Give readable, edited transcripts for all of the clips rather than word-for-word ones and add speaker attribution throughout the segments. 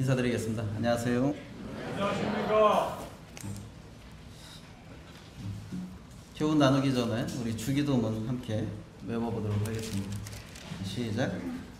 Speaker 1: 인사드리겠습니다. 안녕하세요.
Speaker 2: 안녕하십니까.
Speaker 1: 교훈 나누기 전에 우리 주기도문 함께 외워보도록 하겠습니다. 시작.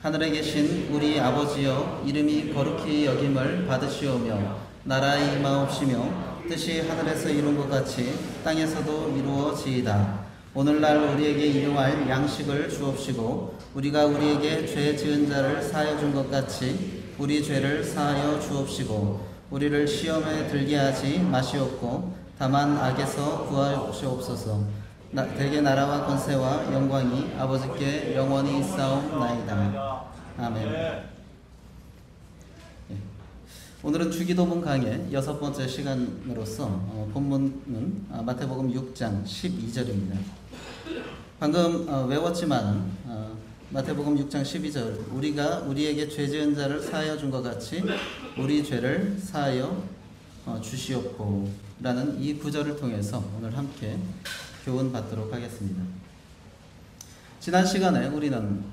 Speaker 1: 하늘에 계신 우리 아버지여, 이름이 거룩히 여김을 받으시오며 나라의 임하옵시며 뜻이 하늘에서 이룬 것 같이 땅에서도 이루어지이다. 오늘날 우리에게 일용할 양식을 주옵시고 우리가 우리에게 죄 지은 자를 사하여 준 것 같이 우리 죄를 사하여 주옵시고 우리를 시험에 들게 하지 마시옵고 다만 악에서 구하시옵소서. 대개 나라와 권세와 영광이 아버지께 영원히 있사옵나이다. 아멘. 예. 오늘은 주기도문 강의 6번째 시간으로서 본문은 마태복음 6장 12절입니다. 방금 외웠지만 마태복음 6장 12절, 우리가 우리에게 죄 지은 자를 사하여 준 것 같이 우리 죄를 사하여 주시옵고 라는 이 구절을 통해서 오늘 함께 교훈 받도록 하겠습니다. 지난 시간에 우리는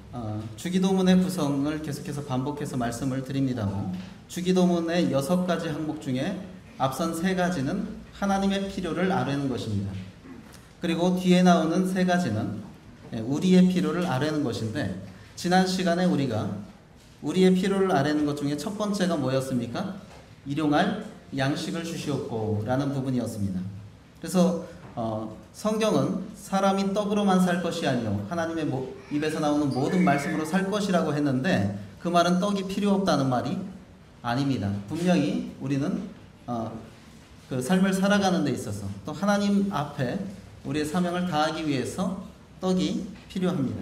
Speaker 1: 주기도문의 구성을 계속해서 반복해서 말씀을 드립니다만, 주기도문의 6가지 항목 중에 앞선 3가지는 하나님의 필요를 아뢰는 것입니다. 그리고 뒤에 나오는 3가지는 우리의 필요를 아뢰는 것인데, 지난 시간에 우리가 우리의 필요를 아뢰는 것 중에 첫 번째가 뭐였습니까? 일용할 양식을 주시옵고 라는 부분이었습니다. 그래서 성경은 사람이 떡으로만 살 것이 아니요 하나님의 입에서 나오는 모든 말씀으로 살 것이라고 했는데, 그 말은 떡이 필요 없다는 말이 아닙니다. 분명히 우리는 그 삶을 살아가는 데 있어서 또 하나님 앞에 우리의 사명을 다하기 위해서 떡이 필요합니다.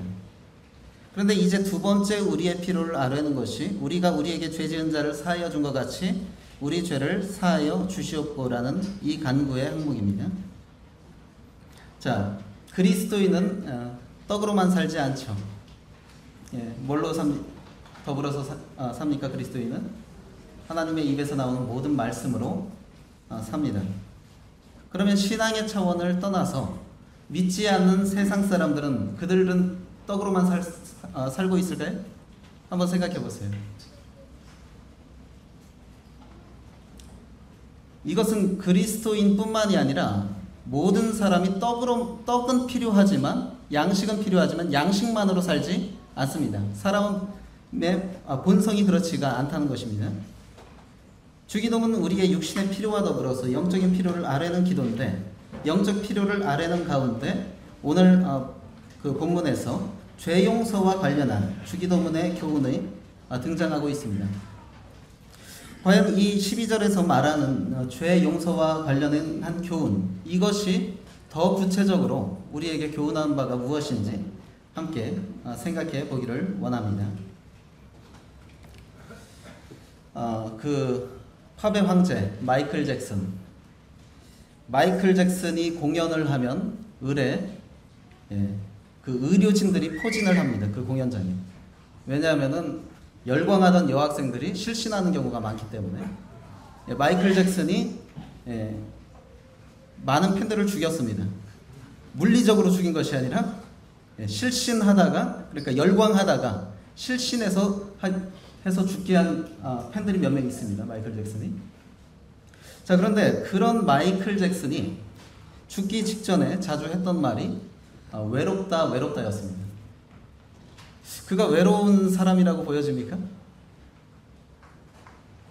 Speaker 1: 그런데 이제 두 번째 우리의 필요를 아뢰는 것이 우리가 우리에게 죄 지은 자를 사하여 준 것 같이 우리 죄를 사하여 주시옵고라는 이 간구의 항목입니다. 자, 그리스도인은 떡으로만 살지 않죠. 뭘로 더불어서 삽니까? 그리스도인은 하나님의 입에서 나오는 모든 말씀으로 삽니다. 그러면 신앙의 차원을 떠나서 믿지 않는 세상 사람들은 그들은 떡으로만 살고 있을까요? 한번 생각해 보세요. 이것은 그리스도인뿐만이 아니라 모든 사람이 떡은 필요하지만, 양식은 필요하지만 양식만으로 살지 않습니다. 사람의 본성이 그렇지가 않다는 것입니다. 주기도문은 우리의 육신의 필요와 더불어서 영적인 필요를 아뢰는 기도인데, 영적 필요를 아뢰는 가운데 오늘 그 본문에서 죄 용서와 관련한 주기도문의 교훈이 등장하고 있습니다. 과연 이 12절에서 말하는 죄 용서와 관련한 교훈, 이것이 더 구체적으로 우리에게 교훈하는 바가 무엇인지 함께 생각해 보기를 원합니다. 그 팝의 황제 마이클 잭슨이 공연을 하면 을에 그 의료진들이 포진을 합니다. 그 공연장에. 왜냐하면은 열광하던 여학생들이 실신하는 경우가 많기 때문에. 마이클 잭슨이 많은 팬들을 죽였습니다. 물리적으로 죽인 것이 아니라 실신하다가, 그러니까 열광하다가 실신해서 죽게 한 팬들이 몇 명 있습니다. 마이클 잭슨이. 자, 그런데 그런 마이클 잭슨이 죽기 직전에 자주 했던 말이 외롭다였습니다. 그가 외로운 사람이라고 보여집니까?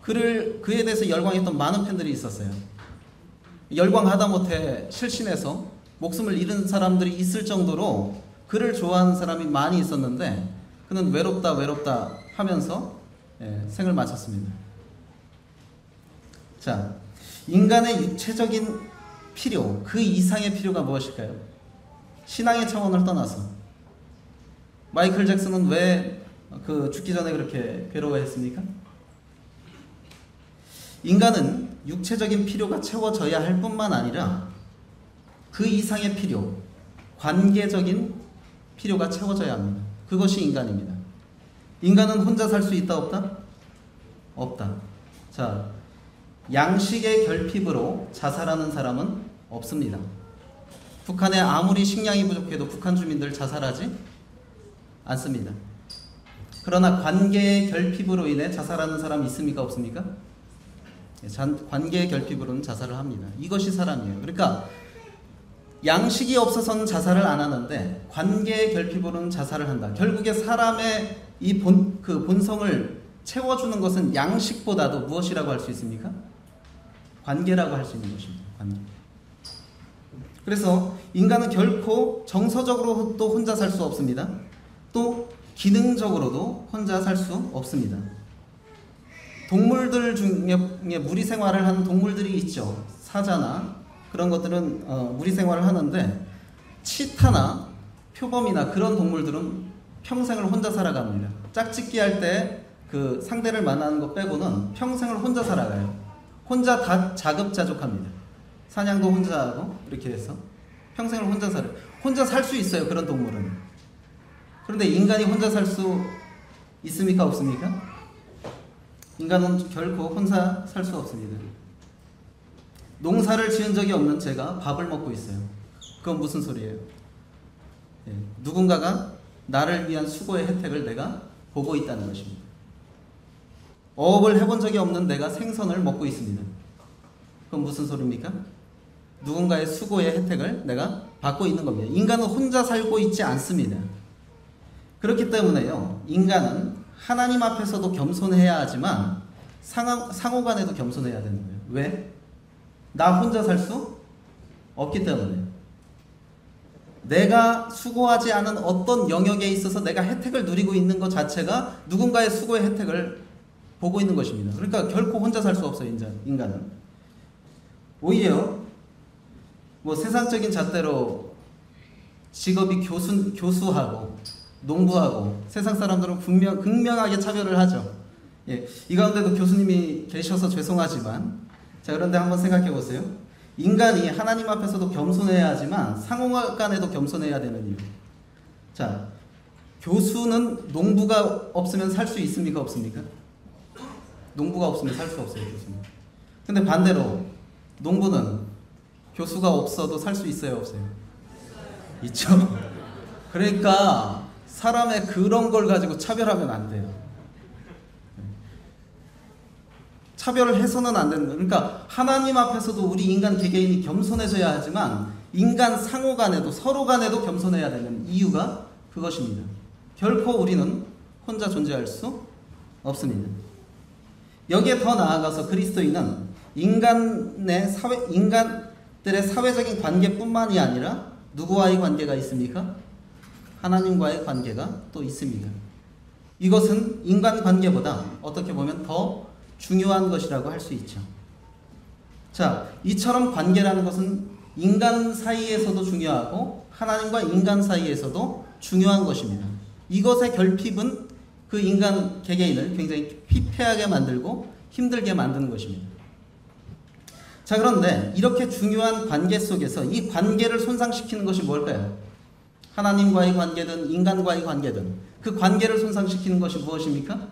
Speaker 1: 그에 대해서 열광했던 많은 팬들이 있었어요. 열광하다 못해 실신해서 목숨을 잃은 사람들이 있을 정도로 그를 좋아하는 사람이 많이 있었는데, 그는 외롭다 하면서 생을 마쳤습니다. 자, 인간의 육체적인 필요, 그 이상의 필요가 무엇일까요? 신앙의 차원을 떠나서 마이클 잭슨은 왜 그 죽기 전에 그렇게 괴로워했습니까? 인간은 육체적인 필요가 채워져야 할 뿐만 아니라 그 이상의 필요, 관계적인 필요가 채워져야 합니다. 그것이 인간입니다. 인간은 혼자 살 수 있다, 없다? 없다. 자, 양식의 결핍으로 자살하는 사람은 없습니다. 북한에 아무리 식량이 부족해도 북한 주민들 자살하지 않습니다. 그러나 관계의 결핍으로 인해 자살하는 사람이 있습니까? 없습니까? 관계의 결핍으로는 자살을 합니다. 이것이 사람이에요. 그러니까 양식이 없어서는 자살을 안 하는데 관계의 결핍으로는 자살을 한다. 결국에 사람의 이 본성을 채워주는 것은 양식보다도 무엇이라고 할 수 있습니까? 관계라고 할 수 있는 것입니다. 관계. 그래서 인간은 결코 정서적으로 또 혼자 살 수 없습니다. 또 기능적으로도 혼자 살 수 없습니다. 동물들 중에 무리 생활을 하는 동물들이 있죠. 사자나 그런 것들은 무리 생활을 하는데 치타나 표범이나 그런 동물들은 평생을 혼자 살아갑니다. 짝짓기 할 때 그 상대를 만나는 것 빼고는 평생을 혼자 살아가요. 혼자 다 자급자족합니다. 사냥도 혼자 하고 이렇게 해서 평생을 혼자 살아요. 혼자 살 수 있어요. 그런 동물은. 그런데 인간이 혼자 살 수 있습니까? 없습니까? 인간은 결코 혼자 살 수 없습니다. 농사를 지은 적이 없는 제가 밥을 먹고 있어요. 그건 무슨 소리예요? 누군가가 나를 위한 수고의 혜택을 내가 보고 있다는 것입니다. 어업을 해본 적이 없는 내가 생선을 먹고 있습니다. 그건 무슨 소리입니까? 누군가의 수고의 혜택을 내가 받고 있는 겁니다. 인간은 혼자 살고 있지 않습니다. 그렇기 때문에요, 인간은 하나님 앞에서도 겸손해야 하지만 상호간에도 겸손해야 되는 거예요. 왜? 나 혼자 살 수 없기 때문에. 내가 수고하지 않은 어떤 영역에 있어서 내가 혜택을 누리고 있는 것 자체가 누군가의 수고의 혜택을 보고 있는 것입니다. 그러니까 결코 혼자 살 수 없어요. 인간은. 오히려 뭐 세상적인 잣대로 직업이 교수하고 농부하고 세상 사람들은 극명하게 차별을 하죠. 이 가운데도 교수님이 계셔서 죄송하지만, 자, 그런데 한번 생각해 보세요. 인간이 하나님 앞에서도 겸손해야 하지만 상호간에도 겸손해야 되는 이유. 자, 교수는 농부가 없으면 살 수 있습니까? 없습니까? 농부가 없으면 살 수 없어요. 교수는. 근데 반대로 농부는 교수가 없어도 살 수 있어요? 없어요? 있죠. 그러니까 사람의 그런 걸 가지고 차별하면 안 돼요. 차별을 해서는 안 되는 거예요. 그러니까 하나님 앞에서도 우리 인간 개개인이 겸손해져야 하지만 인간 상호 간에도 서로 간에도 겸손해야 되는 이유가 그것입니다. 결코 우리는 혼자 존재할 수 없습니다. 여기에 더 나아가서 그리스도인은 인간들의 사회적인 관계뿐만이 아니라 누구와의 관계가 있습니까? 하나님과의 관계가 또 있습니다. 이것은 인간관계보다 어떻게 보면 더 중요한 것이라고 할 수 있죠. 자, 이처럼 관계라는 것은 인간 사이에서도 중요하고 하나님과 인간 사이에서도 중요한 것입니다. 이것의 결핍은 그 인간 개개인을 굉장히 피폐하게 만들고 힘들게 만드는 것입니다. 자, 그런데 이렇게 중요한 관계 속에서 이 관계를 손상시키는 것이 뭘까요? 하나님과의 관계든 인간과의 관계든 그 관계를 손상시키는 것이 무엇입니까?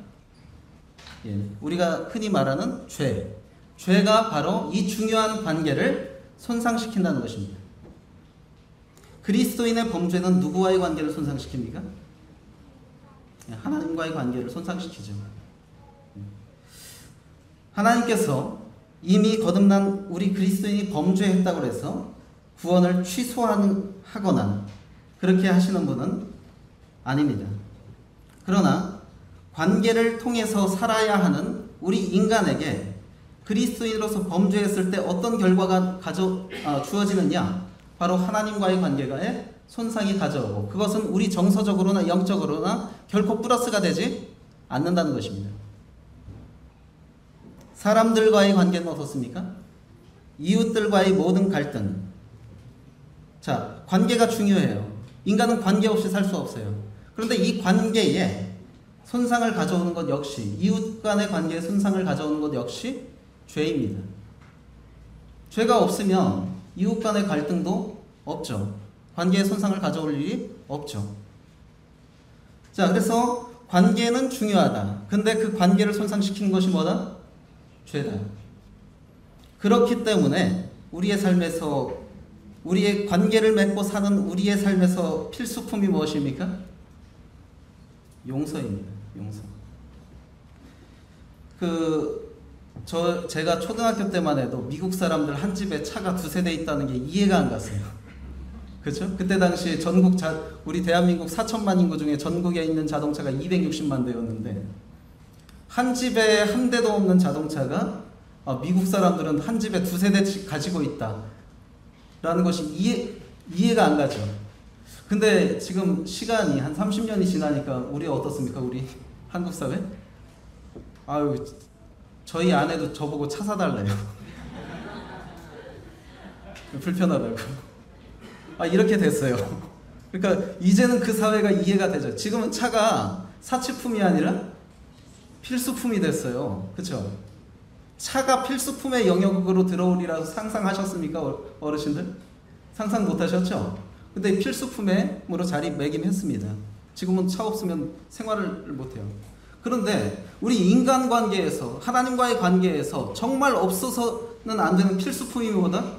Speaker 1: 우리가 흔히 말하는 죄. 죄가 바로 이 중요한 관계를 손상시킨다는 것입니다. 그리스도인의 범죄는 누구와의 관계를 손상시킵니까? 하나님과의 관계를 손상시키죠. 하나님께서 이미 거듭난 우리 그리스도인이 범죄했다고 해서 구원을 취소하거나 그렇게 하시는 분은 아닙니다. 그러나 관계를 통해서 살아야 하는 우리 인간에게 그리스도인으로서 범죄했을 때 어떤 결과가 주어지느냐? 바로 하나님과의 관계에 손상이 가져오고 그것은 우리 정서적으로나 영적으로나 결코 플러스가 되지 않는다는 것입니다. 사람들과의 관계는 어떻습니까? 이웃들과의 모든 갈등. 자, 관계가 중요해요. 인간은 관계 없이 살 수 없어요. 그런데 이 관계에 손상을 가져오는 것 역시, 이웃 간의 관계에 손상을 가져오는 것 역시 죄입니다. 죄가 없으면 이웃 간의 갈등도 없죠. 관계에 손상을 가져올 일이 없죠. 자, 그래서 관계는 중요하다. 근데 그 관계를 손상시키는 것이 뭐다? 죄다. 그렇기 때문에 우리의 삶에서, 우리의 관계를 맺고 사는 우리의 삶에서 필수품이 무엇입니까? 용서입니다. 용서. 제가 초등학교 때만 해도 미국 사람들 한 집에 차가 두세 대 있다는 게 이해가 안 갔어요. 그렇죠? 그때 당시 우리 대한민국 4천만 인구 중에 전국에 있는 자동차가 260만 대였는데 한 집에 한 대도 없는 자동차가 미국 사람들은 한 집에 두세 대씩 가지고 있다라는 것이 이해가 안 가죠. 근데 지금 시간이 한 30년이 지나니까 우리 어떻습니까? 우리 한국 사회? 아유, 저희 아내도 저보고 차 사달래요. 불편하다고. 이렇게 됐어요. 그러니까 이제는 그 사회가 이해가 되죠. 지금은 차가 사치품이 아니라 필수품이 됐어요. 그렇죠? 차가 필수품의 영역으로 들어오리라고 상상하셨습니까? 어르신들? 상상 못하셨죠? 근데 필수품으로 자리매김했습니다. 지금은 차 없으면 생활을 못해요. 그런데 우리 인간관계에서, 하나님과의 관계에서 정말 없어서는 안 되는 필수품이 뭐다?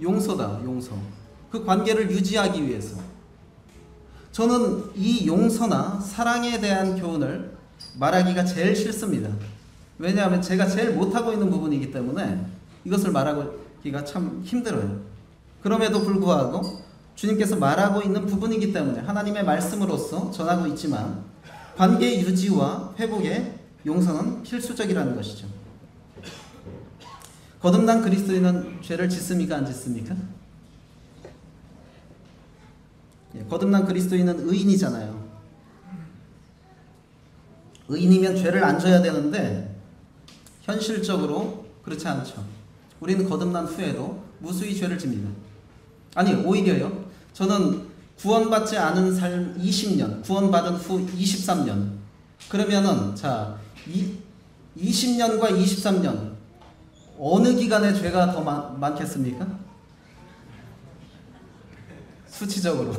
Speaker 1: 용서다. 용서. 그 관계를 유지하기 위해서. 저는 이 용서나 사랑에 대한 교훈을 말하기가 제일 싫습니다. 왜냐하면 제가 제일 못하고 있는 부분이기 때문에 이것을 말하기가 참 힘들어요. 그럼에도 불구하고 주님께서 말하고 있는 부분이기 때문에 하나님의 말씀으로서 전하고 있지만 관계 유지와 회복에 용서는 필수적이라는 것이죠. 거듭난 그리스도인은 죄를 짓습니까? 안 짓습니까? 거듭난 그리스도인은 의인이잖아요. 의인이면 죄를 안 져야 되는데 현실적으로 그렇지 않죠. 우리는 거듭난 후에도 무수히 죄를 집니다. 아니, 오히려요. 저는 구원받지 않은 삶 20년, 구원받은 후 23년. 그러면은 20년과 23년 어느 기간에 죄가 더 많겠습니까? 수치적으로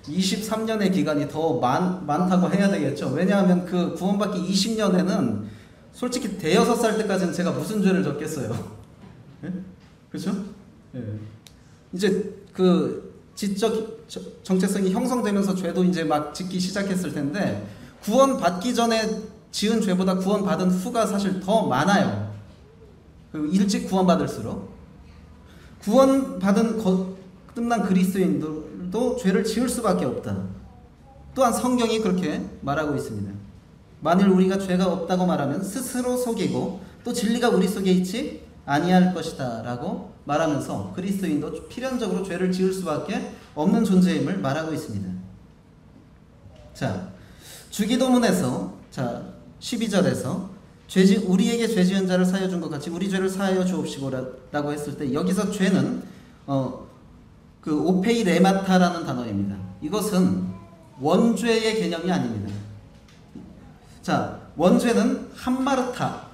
Speaker 1: 23년의 기간이 더 많다고 해야 되겠죠. 왜냐하면 그 구원받기 20년에는 솔직히 대여섯 살 때까지는 제가 무슨 죄를 졌겠어요. 예? 그렇죠? 예. 이제 그 지적 정체성이 형성되면서 죄도 이제 막 짓기 시작했을 텐데 구원받기 전에 지은 죄보다 구원받은 후가 사실 더 많아요. 일찍 구원받을수록. 구원받은 거듭난 그리스도인들도 죄를 지을 수밖에 없다. 또한 성경이 그렇게 말하고 있습니다. 만일 우리가 죄가 없다고 말하면 스스로 속이고 또 진리가 우리 속에 있지 아니할 것이다 라고 말하면서 그리스도인도 필연적으로 죄를 지을 수밖에 없는 존재임을 말하고 있습니다. 자, 주기도문에서 12절에서 우리에게 죄 지은 자를 사하여 준 것 같이 우리 죄를 사하여 주옵시고 라고 했을 때 여기서 죄는 그 오페이레마타라는 단어입니다. 이것은 원죄의 개념이 아닙니다. 자, 원죄는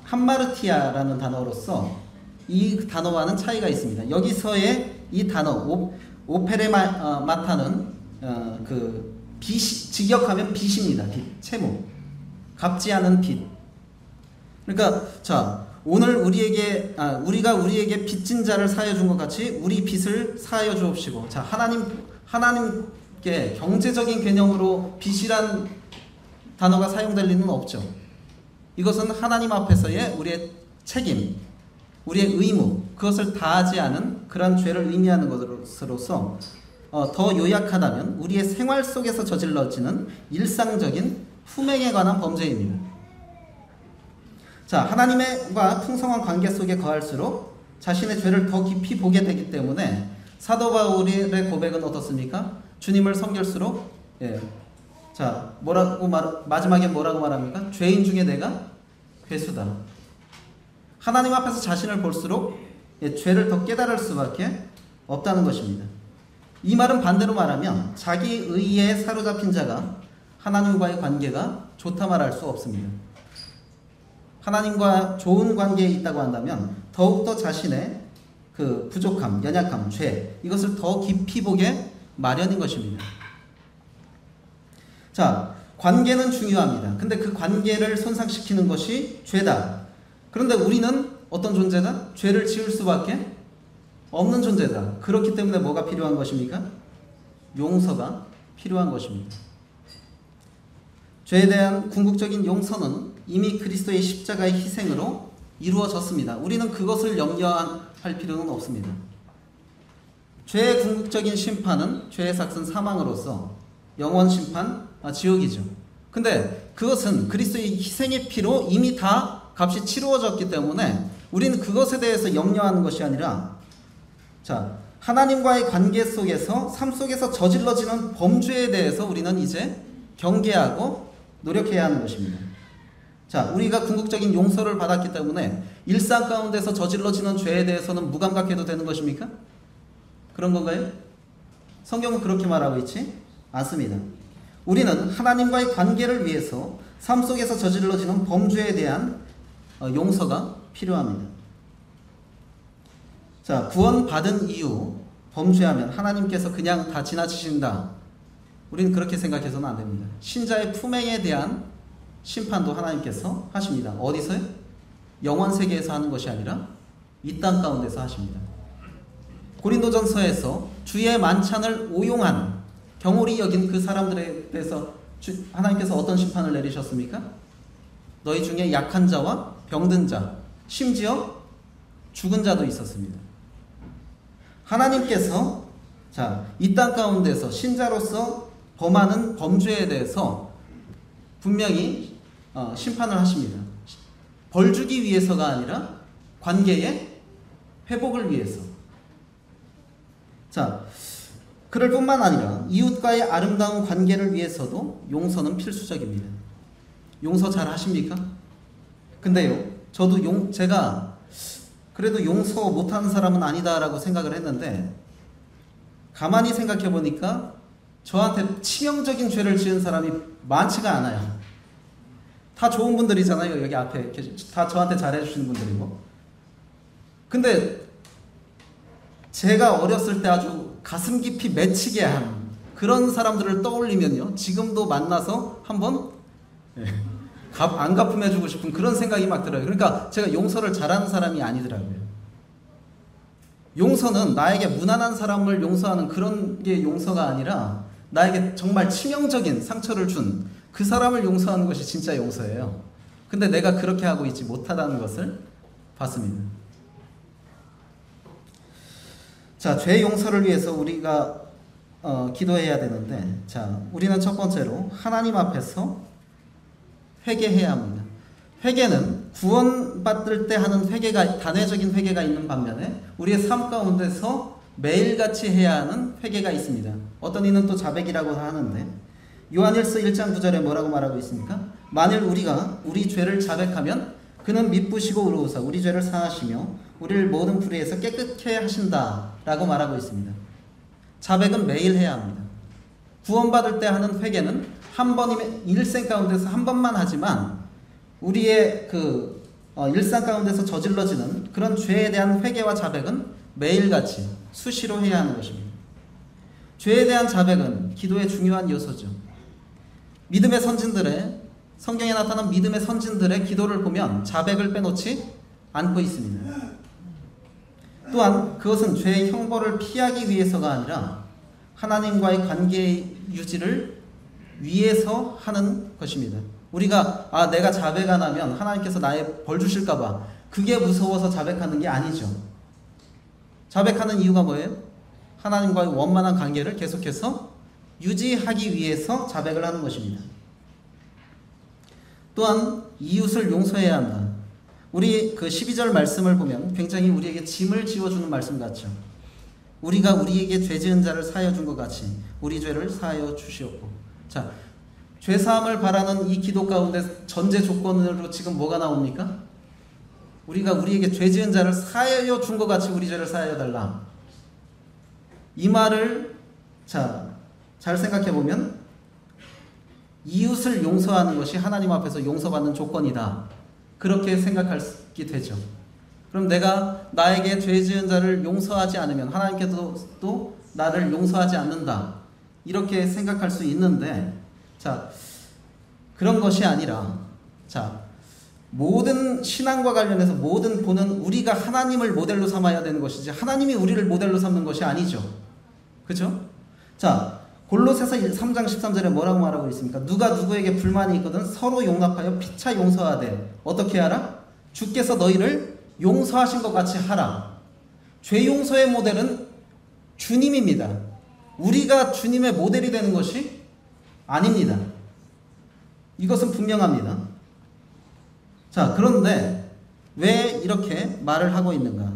Speaker 1: 함마르티아라는 단어로서 이 단어와는 차이가 있습니다. 여기서의 이 단어 오페레마타는 그 직역하면 빚입니다. 빚, 채무, 갚지 않은 빚. 그러니까 오늘 우리가 우리에게 빚진 자를 사하여 준 것 같이 우리 빚을 사하여 주옵시고. 하나님께 경제적인 개념으로 빚이란 단어가 사용될 리는 없죠. 이것은 하나님 앞에서의 우리의 책임, 우리의 의무, 그것을 다하지 않은 그런 죄를 의미하는 것으로서 더 요약하다면 우리의 생활 속에서 저질러지는 일상적인 품행에 관한 범죄입니다. 자, 하나님과 풍성한 관계 속에 거할수록 자신의 죄를 더 깊이 보게 되기 때문에 사도 바울의 고백은 어떻습니까? 주님을 섬길수록 마지막에 뭐라고 말합니까? 죄인 중에 내가 괴수다. 하나님 앞에서 자신을 볼수록 죄를 더 깨달을 수밖에 없다는 것입니다. 이 말은 반대로 말하면 자기 의에 사로잡힌 자가 하나님과의 관계가 좋다 말할 수 없습니다. 하나님과 좋은 관계에 있다고 한다면 더욱더 자신의 그 부족함, 연약함, 죄, 이것을 더 깊이 보게 마련인 것입니다. 자, 관계는 중요합니다. 근데 그 관계를 손상시키는 것이 죄다. 그런데 우리는 어떤 존재다? 죄를 지을 수밖에 없는 존재다. 그렇기 때문에 뭐가 필요한 것입니까? 용서가 필요한 것입니다. 죄에 대한 궁극적인 용서는 이미 그리스도의 십자가의 희생으로 이루어졌습니다. 우리는 그것을 염려할 필요는 없습니다. 죄의 궁극적인 심판은 죄의 삭은 사망으로서 영원 심판, 지옥이죠. 근데 그것은 그리스도의 희생의 피로 이미 다 값이 치루어졌기 때문에 우리는 그것에 대해서 염려하는 것이 아니라, 하나님과의 관계 속에서, 삶 속에서 저질러지는 범죄에 대해서 우리는 이제 경계하고 노력해야 하는 것입니다. 우리가 궁극적인 용서를 받았기 때문에 일상 가운데서 저질러지는 죄에 대해서는 무감각해도 되는 것입니까? 그런 건가요? 성경은 그렇게 말하고 있지 않습니다. 우리는 하나님과의 관계를 위해서 삶 속에서 저질러지는 범죄에 대한 용서가 필요합니다. 구원받은 이후 범죄하면 하나님께서 그냥 다 지나치신다. 우리는 그렇게 생각해서는 안 됩니다. 신자의 품행에 대한 심판도 하나님께서 하십니다. 어디서요? 영원 세계에서 하는 것이 아니라 이 땅 가운데서 하십니다. 고린도전서에서 주의 만찬을 오용한, 경홀히 여긴 그 사람들에 대해서 하나님께서 어떤 심판을 내리셨습니까? 너희 중에 약한 자와 병든 자, 심지어 죽은 자도 있었습니다. 하나님께서 이 땅 가운데서 신자로서 범하는 범죄에 대해서 분명히 심판을 하십니다. 벌 주기 위해서가 아니라 관계의 회복을 위해서. 그럴 뿐만 아니라 이웃과의 아름다운 관계를 위해서도 용서는 필수적입니다. 용서 잘 하십니까? 근데요, 저도 제가 그래도 용서 못하는 사람은 아니다라고 생각을 했는데, 가만히 생각해 보니까 저한테 치명적인 죄를 지은 사람이 많지가 않아요. 다 좋은 분들이잖아요. 여기 앞에 다 저한테 잘해주시는 분들이고. 근데 제가 어렸을 때 아주 가슴 깊이 맺히게 한 그런 사람들을 떠올리면요, 지금도 만나서 한번 안 갚음해주고 싶은 그런 생각이 막 들어요. 그러니까 제가 용서를 잘하는 사람이 아니더라고요. 용서는 나에게 무난한 사람을 용서하는 그런 게 용서가 아니라, 나에게 정말 치명적인 상처를 준 그 사람을 용서하는 것이 진짜 용서예요. 근데 내가 그렇게 하고 있지 못하다는 것을 봤습니다. 죄 용서를 위해서 우리가 기도해야 되는데, 우리는 첫 번째로 하나님 앞에서 회개해야 합니다. 회개는 구원받을 때 하는 회개가, 단회적인 회개가 있는 반면에 우리의 삶 가운데서 매일같이 해야 하는 회개가 있습니다. 어떤 이는 또 자백이라고 하는데, 요한일서 1장 9절에 뭐라고 말하고 있습니까? 만일 우리가 우리 죄를 자백하면 그는 미쁘시고 의로우사 우리 죄를 사하시며 우리를 모든 불의에서 깨끗게 하신다 라고 말하고 있습니다. 자백은 매일 해야 합니다. 구원받을 때 하는 회개는 한 번이면, 일생 가운데서 한 번만 하지만 우리의 일상 가운데서 저질러지는 그런 죄에 대한 회개와 자백은 매일같이 수시로 해야 하는 것입니다. 죄에 대한 자백은 기도의 중요한 요소죠. 믿음의 선진들의, 성경에 나타난 믿음의 선진들의 기도를 보면 자백을 빼놓지 않고 있습니다. 또한 그것은 죄의 형벌을 피하기 위해서가 아니라 하나님과의 관계 유지를 위해서 하는 것입니다. 우리가 내가 자백 안 하면 하나님께서 나의 벌 주실까봐 그게 무서워서 자백하는 게 아니죠. 자백하는 이유가 뭐예요? 하나님과의 원만한 관계를 계속해서 유지하기 위해서 자백을 하는 것입니다. 또한 이웃을 용서해야 한다. 우리 12절 말씀을 보면 굉장히 우리에게 짐을 지워주는 말씀 같죠. 우리가 우리에게 죄 지은 자를 사하여 준 것 같이 우리 죄를 사하여 주시옵고. 죄사함을 바라는 이 기도 가운데 전제 조건으로 지금 뭐가 나옵니까? 우리가 우리에게 죄 지은 자를 사하여 준 것 같이 우리 죄를 사하여 달라. 이 말을 잘 생각해 보면 이웃을 용서하는 것이 하나님 앞에서 용서받는 조건이다. 그렇게 생각하게 되죠. 그럼 내가 나에게 죄 지은 자를 용서하지 않으면 하나님께서 또 나를 용서하지 않는다. 이렇게 생각할 수 있는데, 그런 것이 아니라, 모든 신앙과 관련해서 모든 보는 우리가 하나님을 모델로 삼아야 되는 것이지 하나님이 우리를 모델로 삼는 것이 아니죠. 그죠? 골로새서 3장 13절에 뭐라고 말하고 있습니까? 누가 누구에게 불만이 있거든 서로 용납하여 피차 용서하되 어떻게 하라? 주께서 너희를 용서하신 것 같이 하라. 죄 용서의 모델은 주님입니다. 우리가 주님의 모델이 되는 것이 아닙니다. 이것은 분명합니다. 자, 그런데 왜 이렇게 말을 하고 있는가?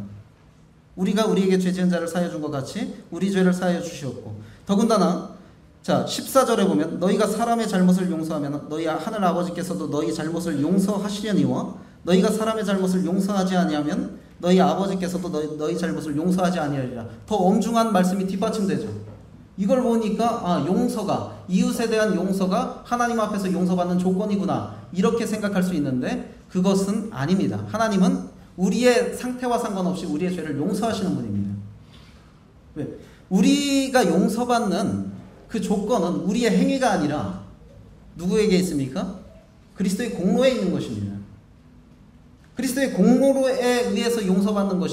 Speaker 1: 우리가 우리에게 죄 지은 자를 사하여 준 것 같이 우리 죄를 사하여 주시었고, 더군다나 자 14절에 보면 너희가 사람의 잘못을 용서하면 너희 하늘 아버지께서도 너희 잘못을 용서하시려니와 너희가 사람의 잘못을 용서하지 아니하면 너희 아버지께서도 너희 잘못을 용서하지 아니하리라. 더 엄중한 말씀이 뒷받침되죠. 이걸 보니까 용서가, 이웃에 대한 용서가 하나님 앞에서 용서받는 조건이구나 이렇게 생각할 수 있는데 그것은 아닙니다. 하나님은 우리의 상태와 상관없이 우리의 죄를 용서하시는 분입니다. 왜? 우리가 용서받는 그 조건은 우리의 행위가 아니라 누구에게 있습니까? 그리스도의 공로에 있는 것입니다. 그리스도의 공로에 의해서 용서받는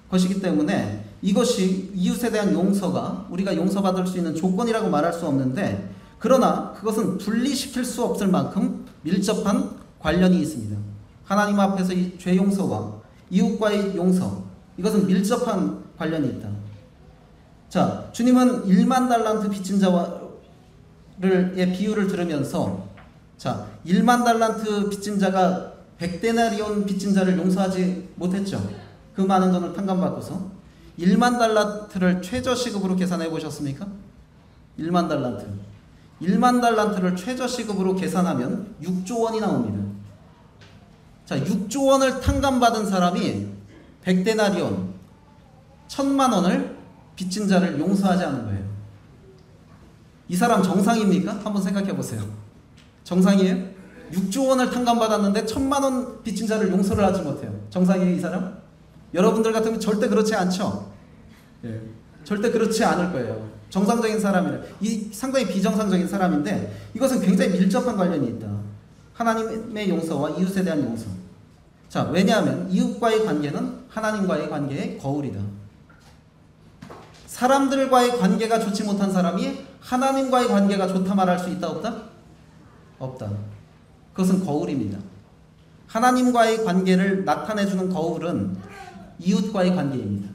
Speaker 1: 것이기 때문에 이것이 이웃에 대한 용서가 우리가 용서받을 수 있는 조건이라고 말할 수 없는데, 그러나 그것은 분리시킬 수 없을 만큼 밀접한 관련이 있습니다. 하나님 앞에서 이 죄 용서와 이웃과의 용서, 이것은 밀접한 관련이 있다. 자, 주님은 1만 달란트 빚진 자의 비유를 들으면서, 자, 1만 달란트 빚진 자가 100데나리온 빚진 자를 용서하지 못했죠. 그 많은 돈을 탕감받고서 1만 달란트를 최저시급으로 계산해 보셨습니까? 1만 달란트. 1만 달란트를 최저시급으로 계산하면 6조 원이 나옵니다. 자, 6조 원을 탕감받은 사람이 100데나리온, 1000만 원을 빚진 자를 용서하지 않은 거예요. 이 사람 정상입니까? 한번 생각해 보세요. 정상이에요? 6조 원을 탕감받았는데 1000만 원 빚진 자를 용서를 하지 못해요. 정상이에요, 이 사람? 여러분들 같으면 절대 그렇지 않죠? 예, 절대 그렇지 않을 거예요. 정상적인 사람이라. 이 상당히 비정상적인 사람인데 이것은 굉장히 밀접한 관련이 있다. 하나님의 용서와 이웃에 대한 용서. 자, 왜냐하면 이웃과의 관계는 하나님과의 관계의 거울이다. 사람들과의 관계가 좋지 못한 사람이 하나님과의 관계가 좋다 말할 수 있다, 없다? 없다. 그것은 거울입니다. 하나님과의 관계를 나타내주는 거울은 이웃과의 관계입니다.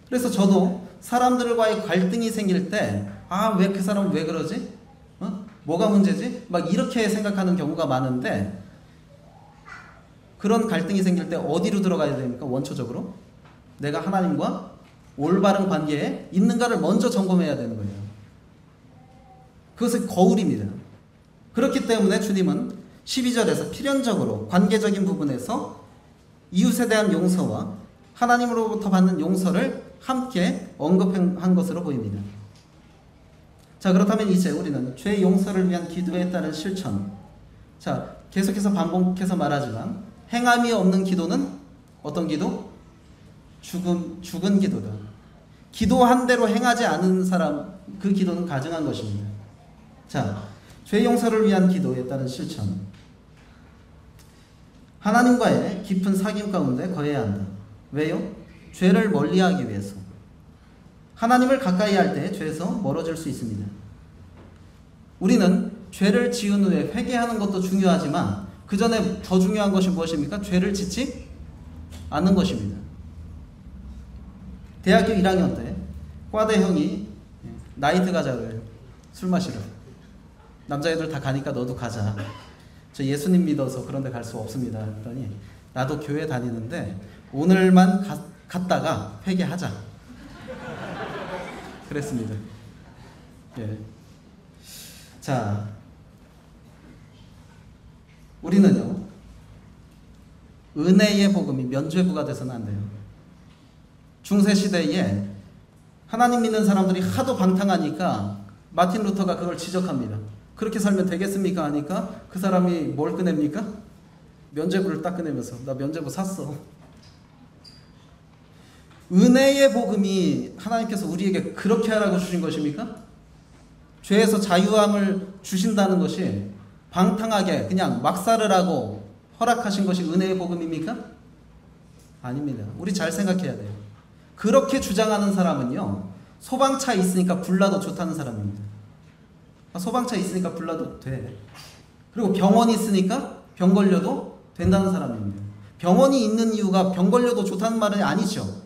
Speaker 1: 그래서 저도 사람들과의 갈등이 생길 때, 왜 그 사람은 왜 그러지? 뭐가 문제지? 막 이렇게 생각하는 경우가 많은데, 그런 갈등이 생길 때 어디로 들어가야 됩니까? 원초적으로 내가 하나님과 올바른 관계에 있는가를 먼저 점검해야 되는 거예요. 그것은 거울입니다. 그렇기 때문에 주님은 12절에서 필연적으로 관계적인 부분에서 이웃에 대한 용서와 하나님으로부터 받는 용서를 함께 언급한 것으로 보입니다. 자, 그렇다면 이제 우리는 죄 용서를 위한 기도에 따른 실천. 자, 계속해서 반복해서 말하지만 행함이 없는 기도는 어떤 기도? 죽은 기도다. 기도한 대로 행하지 않은 사람, 그 기도는 가증한 것입니다. 자, 죄 용서를 위한 기도에 따른 실천. 하나님과의 깊은 사귐 가운데 거해야 한다. 왜요? 죄를 멀리하기 위해서. 하나님을 가까이 할 때 죄에서 멀어질 수 있습니다. 우리는 죄를 지은 후에 회개하는 것도 중요하지만 그 전에 더 중요한 것이 무엇입니까? 죄를 짓지 않는 것입니다. 대학교 1학년 때 과대 형이 나이트 가자 그래요. 술 마시러. 남자애들 다 가니까 너도 가자. 저 예수님 믿어서 그런 데 갈 수 없습니다. 그랬더니 나도 교회 다니는데 오늘만 갔다가 회개하자. 그랬습니다. 예. 자, 우리는요, 은혜의 복음이 면죄부가 돼서는 안 돼요. 중세시대에 하나님 믿는 사람들이 하도 방탕하니까 마틴 루터가 그걸 지적합니다. 그렇게 살면 되겠습니까? 하니까 그 사람이 뭘 꺼냅니까? 면죄부를 딱 꺼내면서 나 면죄부 샀어. 은혜의 복음이 하나님께서 우리에게 그렇게 하라고 주신 것입니까? 죄에서 자유함을 주신다는 것이 방탕하게 그냥 막 살으라고 허락하신 것이 은혜의 복음입니까? 아닙니다. 우리 잘 생각해야 돼요. 그렇게 주장하는 사람은요, 소방차 있으니까 불나도 좋다는 사람입니다. 소방차 있으니까 불러도 돼. 그리고 병원이 있으니까 병 걸려도 된다는 사람입니다. 병원이 있는 이유가 병 걸려도 좋다는 말은 아니죠.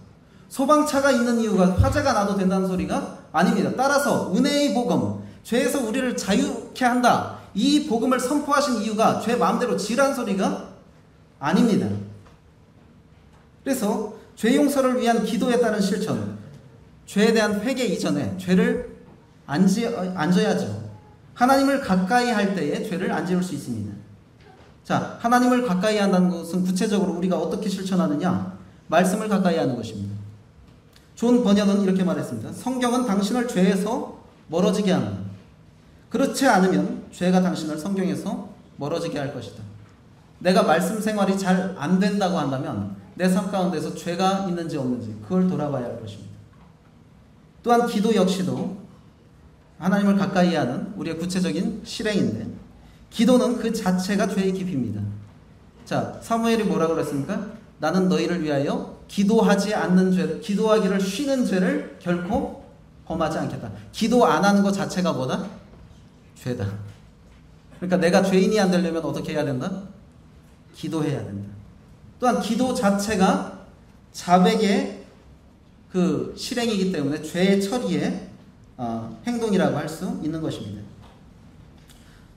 Speaker 1: 소방차가 있는 이유가 화재가 나도 된다는 소리가 아닙니다. 따라서 은혜의 복음, 죄에서 우리를 자유케 한다. 이 복음을 선포하신 이유가 죄 마음대로 지란 소리가 아닙니다. 그래서 죄 용서를 위한 기도에 따른 실천, 죄에 대한 회개 이전에 죄를 안 져야죠. 하나님을 가까이 할 때에 죄를 안 지을 수 있습니다. 자, 하나님을 가까이 한다는 것은 구체적으로 우리가 어떻게 실천하느냐? 말씀을 가까이 하는 것입니다. 존 번역은 이렇게 말했습니다. 성경은 당신을 죄에서 멀어지게 합니다. 그렇지 않으면 죄가 당신을 성경에서 멀어지게 할 것이다. 내가 말씀 생활이 잘 안 된다고 한다면 내 삶 가운데서 죄가 있는지 없는지 그걸 돌아봐야 할 것입니다. 또한 기도 역시도 하나님을 가까이 하는 우리의 구체적인 실행인데 기도는 그 자체가 죄의 깊이입니다. 자, 사무엘이 뭐라고 그랬습니까? 나는 너희를 위하여 기도하지 않는 죄, 기도하기를 쉬는 죄를 결코 범하지 않겠다. 기도 안 하는 것 자체가 뭐다? 죄다. 그러니까 내가 죄인이 안 되려면 어떻게 해야 된다? 기도해야 된다. 또한 기도 자체가 자백의 그 실행이기 때문에 죄의 처리의 행동이라고 할 수 있는 것입니다.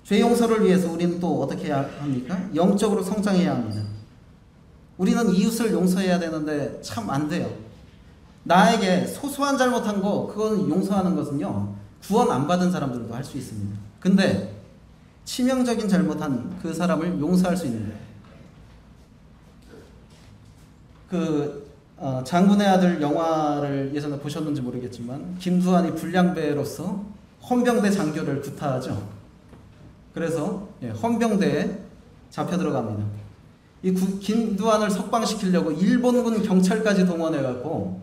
Speaker 1: 죄 용서를 위해서 우리는 또 어떻게 해야 합니까? 영적으로 성장해야 합니다. 우리는 이웃을 용서해야 되는데 참 안 돼요. 나에게 소소한 잘못한 거 그건 용서하는 것은요 구원 안 받은 사람들도 할 수 있습니다. 근데 치명적인 잘못한 그 사람을 용서할 수 있는 거예요. 장군의 아들 영화를 예전에 보셨는지 모르겠지만 김두한이 불량배로서 헌병대 장교를 구타하죠. 그래서 헌병대에 잡혀 들어갑니다. 이 김두한을 석방시키려고 일본군 경찰까지 동원해갖고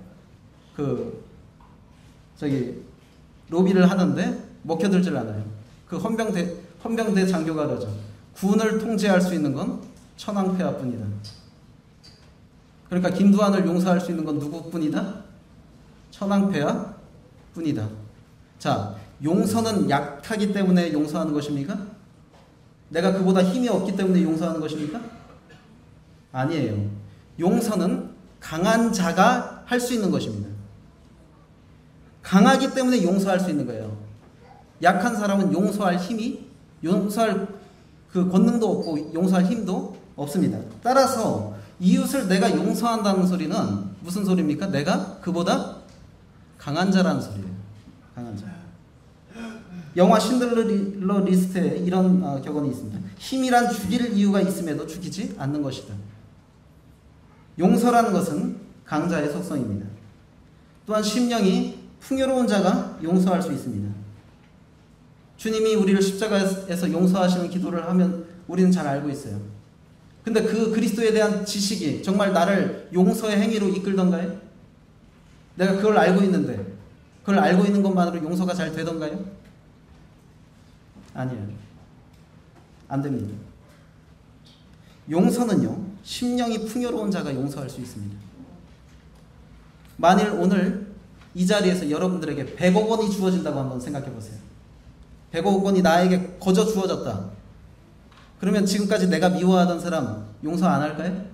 Speaker 1: 로비를 하는데 먹혀들질 않아요. 그 헌병대 장교가 그러죠. 군을 통제할 수 있는 건 천황폐하뿐이다. 그러니까 김두한을 용서할 수 있는 건 누구뿐이다? 천황폐하뿐이다. 자, 용서는 약하기 때문에 용서하는 것입니까? 내가 그보다 힘이 없기 때문에 용서하는 것입니까? 아니에요. 용서는 강한 자가 할 수 있는 것입니다. 강하기 때문에 용서할 수 있는 거예요. 약한 사람은 용서할 그 권능도 없고 용서할 힘도 없습니다. 따라서 이웃을 내가 용서한다는 소리는 무슨 소리입니까? 내가 그보다 강한 자라는 소리예요. 강한 자. 영화 신들러 리스트에 이런 격언이 있습니다. 힘이란 죽일 이유가 있음에도 죽이지 않는 것이다. 용서라는 것은 강자의 속성입니다. 또한 심령이 풍요로운 자가 용서할 수 있습니다. 주님이 우리를 십자가에서 용서하시는 기도를 하면 우리는 잘 알고 있어요. 근데 그 그리스도에 대한 지식이 정말 나를 용서의 행위로 이끌던가요? 내가 그걸 알고 있는데 그걸 알고 있는 것만으로 용서가 잘 되던가요? 아니에요. 안 됩니다. 용서는요, 심령이 풍요로운 자가 용서할 수 있습니다. 만일 오늘 이 자리에서 여러분들에게 100억 원이 주어진다고 한번 생각해 보세요. 100억 원이 나에게 거저 주어졌다. 그러면 지금까지 내가 미워하던 사람 용서 안 할까요?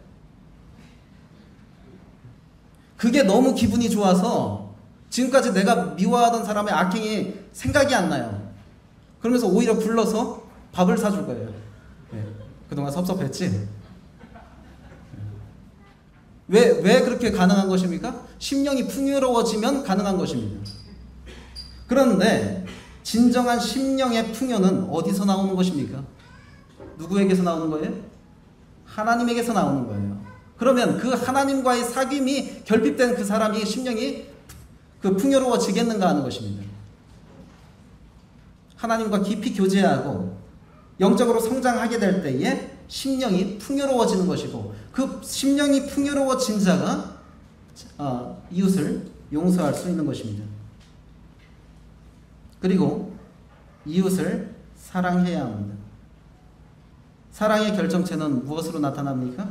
Speaker 1: 그게 너무 기분이 좋아서 지금까지 내가 미워하던 사람의 악행이 생각이 안 나요. 그러면서 오히려 불러서 밥을 사줄 거예요. 그동안 섭섭했지? 왜 그렇게 가능한 것입니까? 심령이 풍요로워지면 가능한 것입니다. 그런데 진정한 심령의 풍요는 어디서 나오는 것입니까? 누구에게서 나오는 거예요? 하나님에게서 나오는 거예요. 그러면 그 하나님과의 사귐이 결핍된 그 사람이 심령이 풍요로워지겠는가 하는 것입니다. 하나님과 깊이 교제하고 영적으로 성장하게 될 때에 심령이 풍요로워지는 것이고 그 심령이 풍요로워진 자가 이웃을 용서할 수 있는 것입니다. 그리고 이웃을 사랑해야 합니다. 사랑의 결정체는 무엇으로 나타납니까?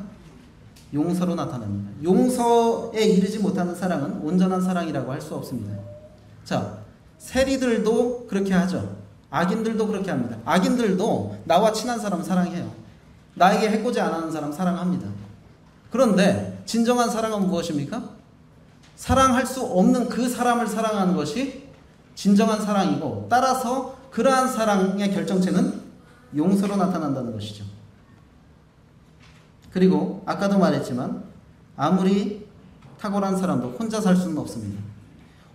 Speaker 1: 용서로 나타납니다. 용서에 이르지 못하는 사랑은 온전한 사랑이라고 할 수 없습니다. 자, 세리들도 그렇게 하죠. 악인들도 그렇게 합니다. 악인들도 나와 친한 사람 사랑해요. 나에게 해코지 안 하는 사람 사랑합니다. 그런데 진정한 사랑은 무엇입니까? 사랑할 수 없는 그 사람을 사랑하는 것이 진정한 사랑이고, 따라서 그러한 사랑의 결정체는 용서로 나타난다는 것이죠. 그리고 아까도 말했지만 아무리 탁월한 사람도 혼자 살 수는 없습니다.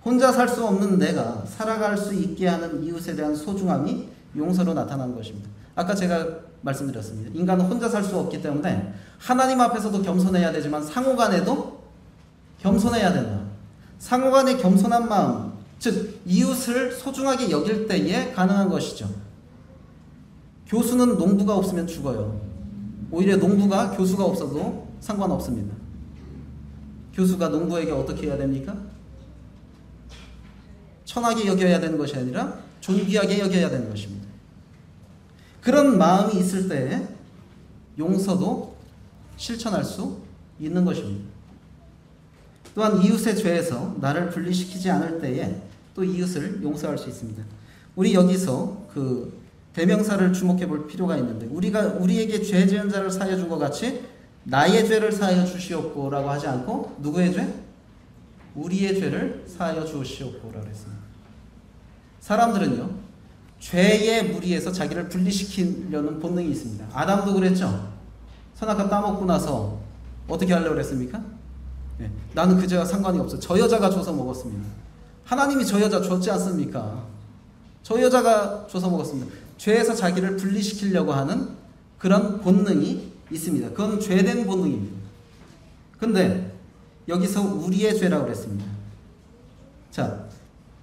Speaker 1: 혼자 살 수 없는 내가 살아갈 수 있게 하는 이웃에 대한 소중함이 용서로 나타나는 것입니다. 아까 제가 말씀드렸습니다. 인간은 혼자 살 수 없기 때문에 하나님 앞에서도 겸손해야 되지만 상호간에도 겸손해야 된다. 상호간의 겸손한 마음, 즉 이웃을 소중하게 여길 때에 가능한 것이죠. 교수는 농부가 없으면 죽어요. 오히려 농부가 교수가 없어도 상관없습니다. 교수가 농부에게 어떻게 해야 됩니까? 천하게 여겨야 되는 것이 아니라 존귀하게 여겨야 되는 것입니다. 그런 마음이 있을 때 용서도 실천할 수 있는 것입니다. 또한 이웃의 죄에서 나를 분리시키지 않을 때에 또 이웃을 용서할 수 있습니다. 우리 여기서 그 대명사를 주목해 볼 필요가 있는데, 우리에게 죄 지은 자를 사하여 준 것 같이 나의 죄를 사하여 주시옵고라고 하지 않고 누구의 죄? 우리의 죄를 사하여 주시옵고라고 했습니다. 사람들은요, 죄의 무리에서 자기를 분리시키려는 본능이 있습니다. 아담도 그랬죠. 선악과 따먹고 나서 어떻게 하려고 했습니까? 네, 나는 그 죄와 상관이 없어. 저 여자가 줘서 먹었습니다. 하나님이 저 여자 줬지 않습니까? 저 여자가 줘서 먹었습니다. 죄에서 자기를 분리시키려고 하는 그런 본능이 있습니다. 그건 죄된 본능입니다. 근데 여기서 우리의 죄라고 그랬습니다. 자,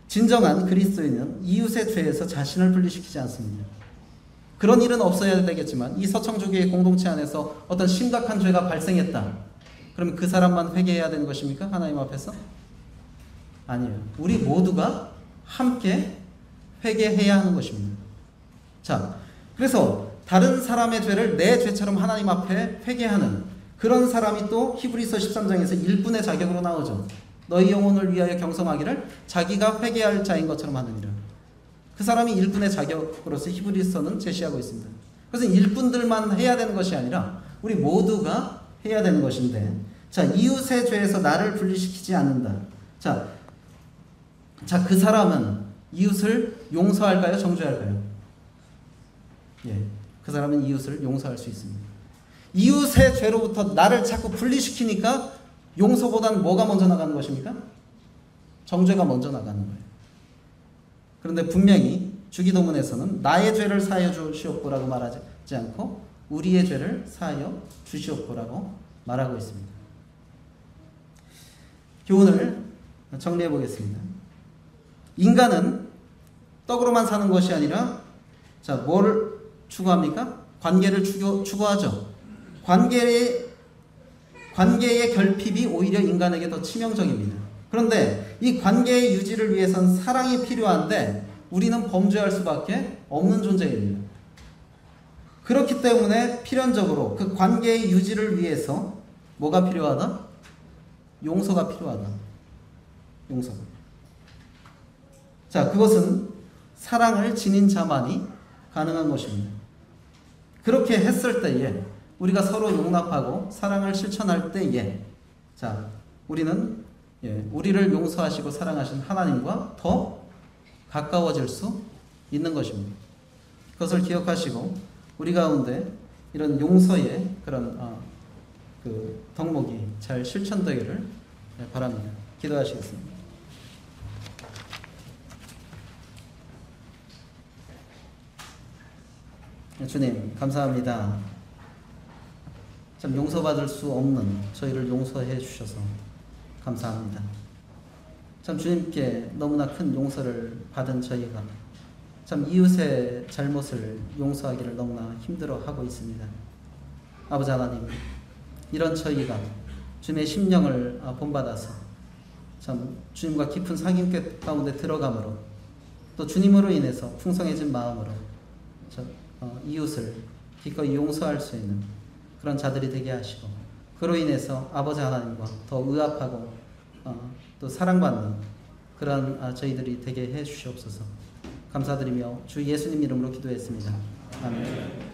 Speaker 1: 진정한 그리스도인은 이웃의 죄에서 자신을 분리시키지 않습니다. 그런 일은 없어야 되겠지만 이 서청조교의 공동체 안에서 어떤 심각한 죄가 발생했다. 그러면 그 사람만 회개해야 되는 것입니까? 하나님 앞에서? 아니에요. 우리 모두가 함께 회개해야 하는 것입니다. 자, 그래서 다른 사람의 죄를 내 죄처럼 하나님 앞에 회개하는 그런 사람이 또 히브리서 13장에서 일꾼의 자격으로 나오죠. 너희 영혼을 위하여 경성하기를 자기가 회개할 자인 것처럼 하느니라. 그 사람이 일꾼의 자격으로서 히브리서는 제시하고 있습니다. 그래서 일꾼들만 해야 되는 것이 아니라 우리 모두가 해야 되는 것인데, 자, 이웃의 죄에서 나를 분리시키지 않는다. 자, 그 사람은 이웃을 용서할까요? 정죄할까요? 예, 그 사람은 이웃을 용서할 수 있습니다. 이웃의 죄로부터 나를 자꾸 분리시키니까 용서보다는 뭐가 먼저 나가는 것입니까? 정죄가 먼저 나가는 거예요. 그런데 분명히 주기도문에서는 나의 죄를 사하여 주시옵고라고 말하지 않고 우리의 죄를 사하여 주시옵고라고 말하고 있습니다. 교훈을 정리해 보겠습니다. 인간은 떡으로만 사는 것이 아니라, 자, 뭘 추구합니까? 관계를 추구하죠. 관계의 결핍이 오히려 인간에게 더 치명적입니다. 그런데 이 관계의 유지를 위해선 사랑이 필요한데 우리는 범죄할 수밖에 없는 존재입니다. 그렇기 때문에 필연적으로 그 관계의 유지를 위해서 뭐가 필요하다? 용서가 필요하다. 용서. 자, 그것은 사랑을 지닌 자만이 가능한 것입니다. 그렇게 했을 때에, 우리가 서로 용납하고 사랑을 실천할 때에, 자, 우리는 우리를 용서하시고 사랑하신 하나님과 더 가까워질 수 있는 것입니다. 그것을 기억하시고 우리 가운데 이런 용서의 그런 그 덕목이 잘 실천되기를 바랍니다. 기도하시겠습니다. 주님, 감사합니다. 참 용서받을 수 없는 저희를 용서해 주셔서 감사합니다. 참 주님께 너무나 큰 용서를 받은 저희가 참 이웃의 잘못을 용서하기를 너무나 힘들어하고 있습니다. 아버지 하나님, 이런 저희가 주님의 심령을 본받아서 참 주님과 깊은 사귐 가운데 들어감으로, 또 주님으로 인해서 풍성해진 마음으로 이웃을 기꺼이 용서할 수 있는 그런 자들이 되게 하시고, 그로 인해서 아버지 하나님과 더 의합하고 또 사랑받는 그런 저희들이 되게 해 주시옵소서. 감사드리며 주 예수님 이름으로 기도했습니다. 아멘.